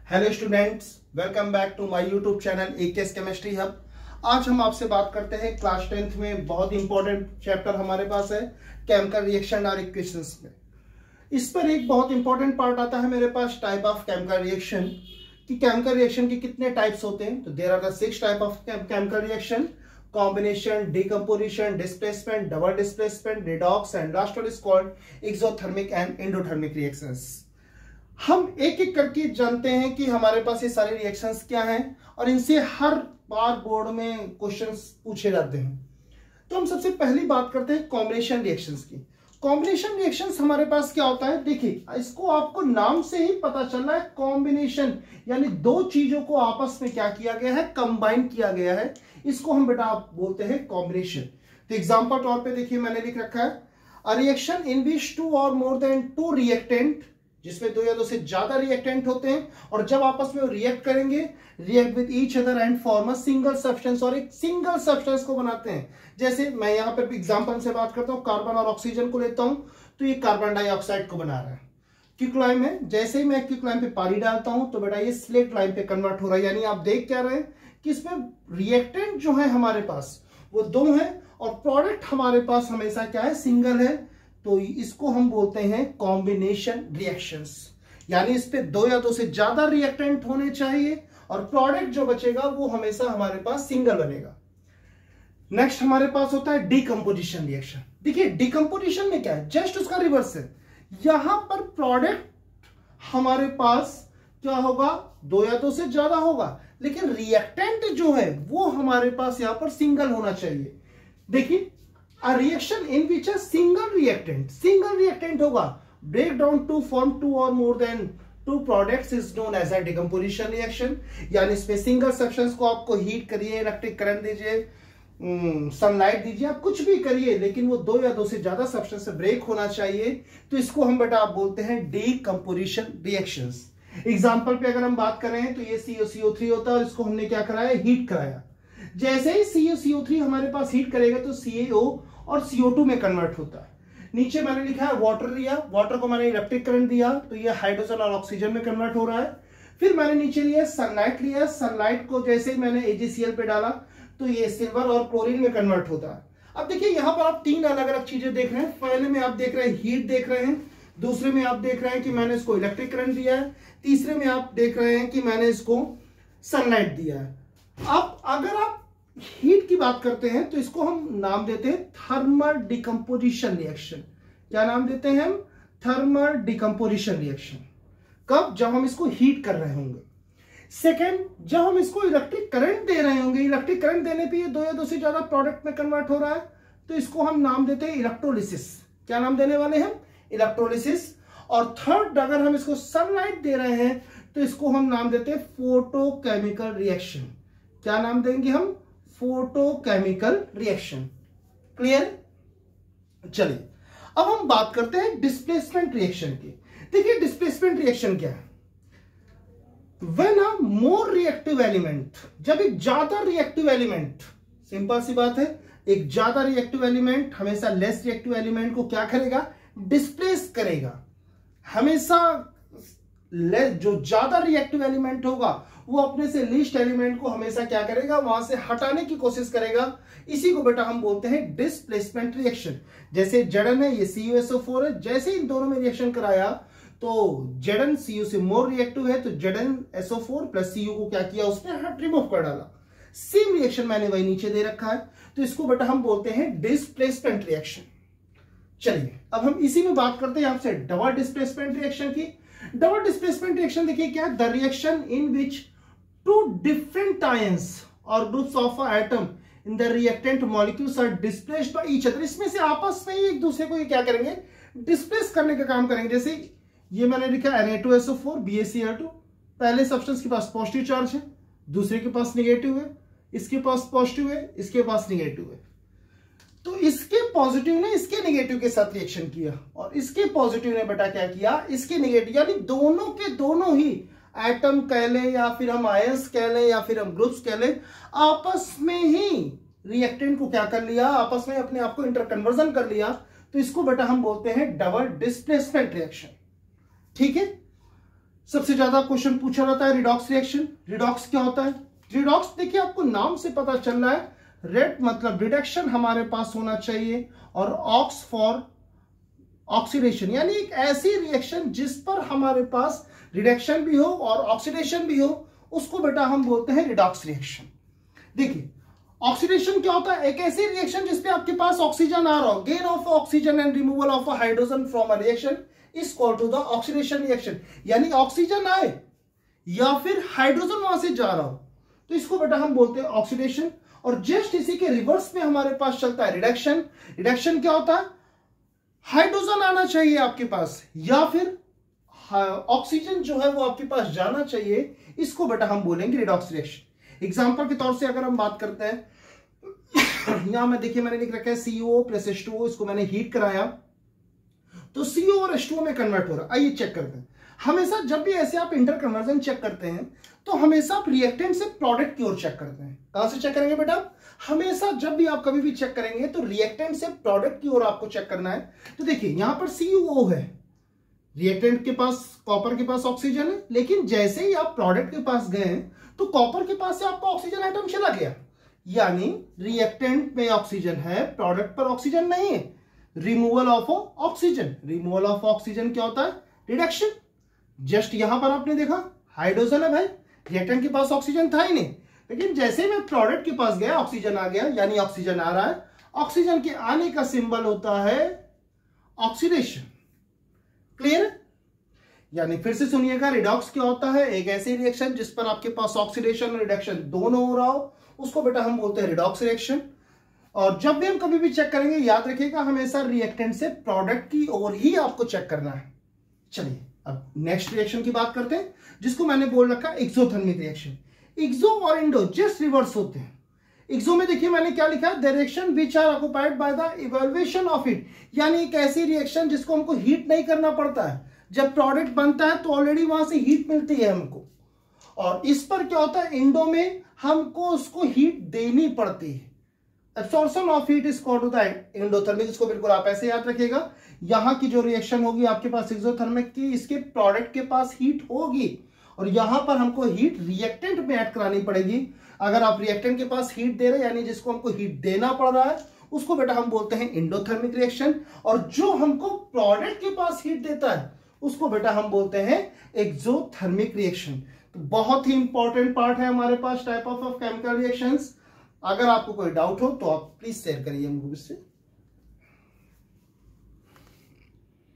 Hello students, welcome back to my YouTube channel AKS chemistry hub. आज हम आपसे बात करते हैं क्लास 10th में बहुत इंपॉर्टेंट चैप्टर हमारे पास है केमिकल रिएक्शन और इक्वेशंस में। इस पर एक बहुत इंपॉर्टेंट पार्ट आता है मेरे पास टाइप ऑफ केमिकल रिएक्शन कि केमिकल रिएक्शन के कितने टाइप्स होते हैं। तो there are the 6 type of chemical reaction: combination, decomposition, displacement, double displacement, redox and last one is called exothermic and endothermic reactions. हम एक एक करके जानते हैं कि हमारे पास ये सारे रिएक्शंस क्या हैं और इनसे हर बार बोर्ड में क्वेश्चंस पूछे जाते हैं। तो हम सबसे पहली बात करते हैं कॉम्बिनेशन रिएक्शंस की। कॉम्बिनेशन रिएक्शंस हमारे पास क्या होता है, देखिए इसको आपको नाम से ही पता चल रहा है। कॉम्बिनेशन यानी दो चीजों को आपस में क्या किया गया है, कंबाइन किया गया है। इसको हम बेटा आप बोलते हैं कॉम्बिनेशन। तो एग्जांपल तौर पे देखिए मैंने लिख रखा है अ रिएक्शन इन विच 2 और मोर देन 2 रिएक्टेंट, जिसमें 2 या 2 से ज्यादा रिएक्टेंट होते हैं और जब आपस में वो रिएक्ट करेंगे, react with each other and form a single substance, और एक सिंगल सब्सटेंस को बनाते हैं। जैसे मैं यहाँ पर एग्जांपल से बात करता हूँ, कार्बन और ऑक्सीजन को लेता हूं तो ये कार्बन डाइऑक्साइड को बना रहा है। क्विकलाइम है, जैसे ही मैं क्विकलाइम पे पानी डालता हूं तो बेटा ये स्लेट लाइम पे कन्वर्ट हो रहा है। यानी आप देख क्या रहे हैं कि इसमें रिएक्टेंट जो है हमारे पास वो 2 है और प्रोडक्ट हमारे पास हमेशा क्या है, सिंगल है। तो इसको हम बोलते हैं कॉम्बिनेशन रिएक्शंस। यानी इस पे 2 या 2 से ज्यादा रिएक्टेंट होने चाहिए और प्रोडक्ट जो बचेगा वो हमेशा हमारे पास सिंगल बनेगा। नेक्स्ट हमारे पास होता है डिकम्पोजिशन रिएक्शन। देखिए डिकम्पोजिशन में क्या है, जस्ट उसका रिवर्स है। यहां पर प्रोडक्ट हमारे पास क्या होगा, 2 या 2 से ज्यादा होगा, लेकिन रिएक्टेंट जो है वो हमारे पास यहां पर सिंगल होना चाहिए। देखिए A reaction in which a single reactant होगा, break down to form 2 or more than 2 products is known as a decomposition reaction। यानी इसमें सिंगल सब्सटेंस को आपको हीट करिए, इलेक्ट्रिक करंट दीजिए, सनलाइट दीजिए, आप कुछ भी करिए, लेकिन वो 2 या 2 से ज्यादा सब्सटेंस से ब्रेक होना चाहिए। तो इसको हम बेटा आप बोलते हैं डिकम्पोजिशन रिएक्शंस। एग्जाम्पल पे अगर हम बात करें तो ये CuCO3 होता है और इसको हमने क्या कराया, हीट कराया। जैसे ही CuCO3 हमारे पास हीट करेगा तो CaO और CO2 में कन्वर्ट होता है। नीचे मैंने लिखा है वाटर लिया, वाटर को मैंने इलेक्ट्रिक करंट दिया तो ये हाइड्रोजन और ऑक्सीजन में कन्वर्ट हो रहा है। फिर मैंने नीचे लिया सनलाइट लिया, सनलाइट को जैसे ही मैंने AgCl पे डाला तो ये सिल्वर और क्लोरीन में कन्वर्ट होता है। अब देखिए यहाँ पर आप 3 अलग अलग चीजें देख रहे हैं। पहले में आप देख रहे हैं हीट देख रहे हैं, दूसरे में आप देख रहे हैं कि मैंने इसको इलेक्ट्रिक करंट दिया है, तीसरे में आप देख रहे हैं कि मैंने इसको सनलाइट दिया है। अब अगर आप हीट की बात करते हैं तो इसको हम नाम देते हैं थर्मल डिकम्पोजिशन रिएक्शन। क्या नाम देते हैं हम, थर्मल डिकम्पोजिशन रिएक्शन। कब, जब हम इसको हीट कर रहे होंगे। सेकेंड, जब हम इसको इलेक्ट्रिक करंट दे रहे होंगे, इलेक्ट्रिक करंट देने पे ये 2 या 2 से ज्यादा प्रोडक्ट में कन्वर्ट हो रहा है तो इसको हम नाम देते हैं इलेक्ट्रोलिसिस। क्या नाम देने वाले हैं, इलेक्ट्रोलिसिस। और थर्ड, अगर हम इसको सनलाइट दे रहे हैं तो इसको हम नाम देते हैं फोटोकेमिकल रिएक्शन। क्या नाम देंगे हम, फोटोकेमिकल रिएक्शन। क्लियर, चलिए अब हम बात करते हैं डिस्प्लेसमेंट रिएक्शन की। देखिए डिस्प्लेसमेंट रिएक्शन क्या है, when a more reactive element, जब एक ज्यादा रिएक्टिव एलिमेंट, सिंपल सी बात है, एक ज्यादा रिएक्टिव एलिमेंट हमेशा लेस रिएक्टिव एलिमेंट को क्या करेगा, डिस्प्लेस करेगा। हमेशा जो ज्यादा रिएक्टिव एलिमेंट होगा वो अपने से लीस्ट एलिमेंट को हमेशा क्या करेगा, वहां से हटाने की कोशिश करेगा। इसी को बेटा हम बोलते हैं डिस्प्लेसमेंट रिएक्शन। जैसे Zn है, ये CuSO4 है, जैसे इन दोनों में रिएक्शन कराया तो Zn Cu से मोर रिएक्टिव है तो ZnSO4 प्लस Cu को क्या किया, उसने हट रिमूव कर डाला। सेम रिएक्शन मैंने वही नीचे दे रखा है तो इसको बेटा हम बोलते हैं डिस्प्लेसमेंट रिएक्शन। चलिए अब हम इसी में बात करते हैं आपसे डबल डिस्प्लेसमेंट रिएक्शन की। डबल डिस्प्लेसमेंट रिएक्शन देखिए क्या, the reaction in which 2 different ions or groups of an atom in the reactant molecules are displaced by each other। इसमें से आपस में ही एक दूसरे को ये क्या करेंगे, डिस्प्लेस करने का काम करेंगे। जैसे ये मैंने लिखा Na2SO4 BaCl2, पहले सब्सटेंस के पास पॉजिटिव चार्ज है, दूसरे के पास निगेटिव है, इसके पास पॉजिटिव है, इसके पास निगेटिव है। तो इसके पॉजिटिव ने इसके नेगेटिव के साथ रिएक्शन किया और इसके पॉजिटिव ने बेटा क्या किया, इसके नेगेटिव, यानी दोनों के दोनों ही एटम कह लें या फिर हम आयंस कह लें या फिर हम ग्रुप्स कह लें, आपस में ही रिएक्टेंट को क्या कर लिया, आपस में अपने आप को इंटरकन्वर्जन कर लिया। तो इसको बेटा हम बोलते हैं डबल डिस्प्लेसमेंट रिएक्शन। ठीक है, सबसे ज्यादा क्वेश्चन पूछा जाता है रिडॉक्स रिएक्शन। रिडॉक्स क्या होता है? रिडॉक्स देखिए आपको नाम से पता चल रहा है, रेड मतलब रिडक्शन हमारे पास होना चाहिए, और ऑक्स फॉर ऑक्सीडेशन, यानी एक ऐसी रिएक्शन जिस पर हमारे पास रिडक्शन भी हो और ऑक्सीडेशन भी हो, उसको बेटा हम बोलते हैं रिडॉक्स रिएक्शन। देखिए ऑक्सीडेशन क्या होता है? एक ऐसी रिएक्शन जिसपे आपके पास ऑक्सीजन आ रहा हो, gain of oxygen and removal of a hydrogen from a reaction is called to the oxidation reaction. यानी ऑक्सीजन आए या फिर हाइड्रोजन वहां से जा रहा हो, तो इसको बेटा हम बोलते हैं ऑक्सीडेशन। और जस्ट इसी के रिवर्स में हमारे पास चलता है रिडक्शन। रिडक्शन क्या होता है? हाइड्रोजन आना चाहिए आपके पास या फिर ऑक्सीजन जो है वो आपके पास जाना चाहिए, इसको बेटा हम बोलेंगे रिडॉक्स रिएक्शन। एग्जांपल के तौर से अगर हम बात करते हैं, यहां में देखिए मैंने लिख रखा है CO प्लस H2O, इसको मैंने हीट कराया तो CO और H2O में कन्वर्ट हो रहा है। आइए चेक करते हैं। हमेशा जब भी ऐसे आप इंटर कन्वर्जन चेक करते हैं तो हमेशा आप रिएक्टेंट से प्रोडक्ट की ओर चेक करते हैं। कहां से चेक करेंगे बेटा? हमेशा जब भी आप कभी भी चेक करेंगे तो रिएक्टेंट से प्रोडक्ट की ओर आपको चेक करना है। तो देखिए यहां पर CuO है, रिएक्टेंट के पास कॉपर के पास ऑक्सीजन है, लेकिन जैसे ही आप प्रोडक्ट के पास गए तो कॉपर के पास से आपका ऑक्सीजन एटम चला गया, यानी रिएक्टेंट में ऑक्सीजन है, प्रोडक्ट पर ऑक्सीजन नहीं है। Removal of oxygen, removal of oxygen क्या होता है? रिडक्शन। जस्ट यहां पर आपने देखा हाइड्रोजन है भाई, रिएक्टेंट के पास ऑक्सीजन था ही नहीं, लेकिन जैसे मैं प्रोडक्ट के पास गया ऑक्सीजन आ गया, यानी ऑक्सीजन आ रहा है। ऑक्सीजन के आने का सिंबल होता है ऑक्सीडेशन। क्लियर? यानी फिर से सुनिएगा, रिडॉक्स क्या होता है? एक ऐसी रिएक्शन जिस पर आपके पास ऑक्सीडेशन और रिडक्शन दोनों हो रहा हो, उसको बेटा हम बोलते हैं रिडॉक्स रिएक्शन। और जब भी हम कभी भी चेक करेंगे याद रखिएगा हमेशा रिएक्टेंट से प्रोडक्ट की ओर ही आपको चेक करना है। चलिए अब नेक्स्ट रिएक्शन की बात करते हैं, जिसको मैंने बोल रखा एक्सोथर्मिक रिएक्शन। एक्सो और इंडो जस्ट रिवर्स होते हैं। एक्सो में देखिए मैंने क्या लिखा है? The reaction which are occupied by the evaluation of heat, यानी एक ऐसी रिएक्शन जिसको हमको हीट नहीं करना पड़ता है। जब प्रोडक्ट बनता है तो ऑलरेडी वहां से हीट मिलती है हमको, और इस पर क्या होता है? इंडो में हमको उसको हीट देनी पड़ती है। Absorption of heat is called to the endothermic. इसको बिल्कुल आप ऐसे याद रखिएगा, यहां की जो रिएक्शन होगी आपके पास एक्सोथर्मिक की, इसके प्रोडक्ट के पास हीट होगी और यहां पर हमको हीट रिएक्टेंट में ऐड करानी पड़ेगी। अगर आप रिएक्टेंट के पास हीट दे रहे हैं, यानी जिसको हमको हीट देना पड़ रहा है, उसको बेटा हम बोलते हैं एंडोथर्मिक रिएक्शन। और जो हमको प्रोडक्ट के पास हीट देता है उसको बेटा हम बोलते हैं एक्सोथर्मिक रिएक्शन। तो बहुत ही इंपॉर्टेंट पार्ट है हमारे पास टाइप ऑफ केमिकल रिएक्शंस। अगर आपको कोई डाउट हो तो आप प्लीज शेयर करिए मुझसे।